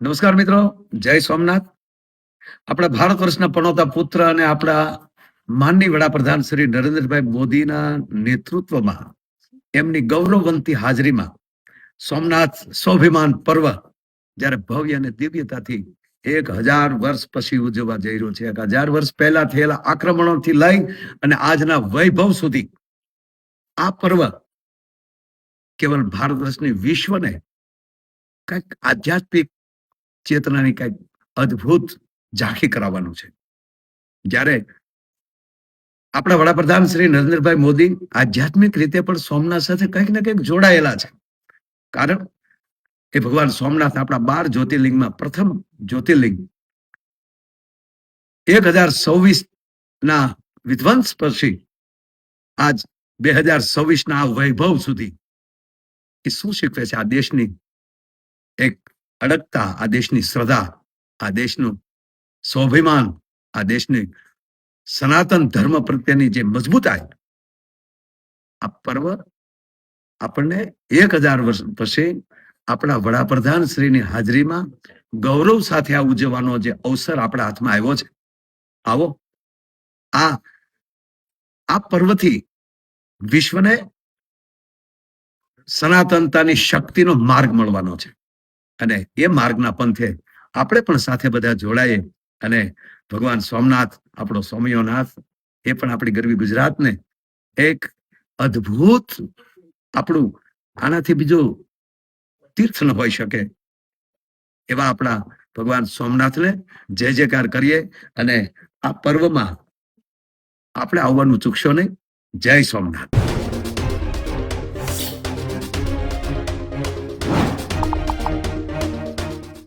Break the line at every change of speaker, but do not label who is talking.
નમસ્કાર મિત્રો, જય સોમનાથ. આપણા ભારત વર્ષના પનોતા પુત્ર અને આપણા માનનીય વડાપ્રધાન શ્રી નરેન્દ્રભાઈ મોદીના નેતૃત્વમાં એમની ગૌરવવંતી હાજરીમાં સોમનાથ સ્વાભિમાન પર્વ જ્યારે ભવ્ય અને દિવ્યતાથી 1000 વર્ષ પછી ઉજવવા જઈ રહ્યો છે. 1000 વર્ષ પહેલા થયેલા આક્રમણોથી લઈ અને આજના વૈભવ સુધી આ પર્વ કેવલ ભારત વર્ષની વિશ્વને કંઈક આધ્યાત્મિક ચેતનાની કંઈક અદ્ભુત ઝાંખી કરાવવાનું છે. જ્યારે આપણા વડાપ્રધાન શ્રી નરેન્દ્રભાઈ મોદી આધ્યાત્મિક રીતે પણ સોમનાથ સાથે કંઈક ને કંઈક જોડાયેલા છે. કારણ કે ભગવાન સોમનાથ આપણા 12 જ્યોતિર્લિંગમાં પ્રથમ જ્યોતિર્લિંગ 1026 ના વિધ્વંસ પછી આજ 2026 ના વૈભવ સુધી એ શું શીખવે છે? આ દેશની એક અડગતા, આ દેશની શ્રદ્ધા, આ દેશનું સ્વાભિમાન, આ દેશની સનાતન ધર્મ પ્રત્યેની જે મજબૂતાઈ, આ પર્વ આપણને 1000 વર્ષ પછી આપણા વડાપ્રધાન શ્રીની હાજરીમાં ગૌરવ સાથે આ ઉજવવાનો જે અવસર આપણા હાથમાં આવ્યો છે. આવો આ પર્વથી વિશ્વને સનાતનતાની શક્તિનો માર્ગ મળવાનો છે અને એ માર્ગના પંથે આપણે પણ સાથે બધા જોડાઈએ અને ભગવાન સોમનાથ, આપણો સોમયોનાથ, એ પણ આપણી ગરવી ગુજરાતને એક અદ્ભુત, આપણું આનાથી બીજું તીર્થ ન હોઈ શકે એવા આપણા ભગવાન સોમનાથને જય જયકાર કરીએ અને આ પર્વમાં આપણે આવવાનું ચૂકશો નહીં. જય સોમનાથ.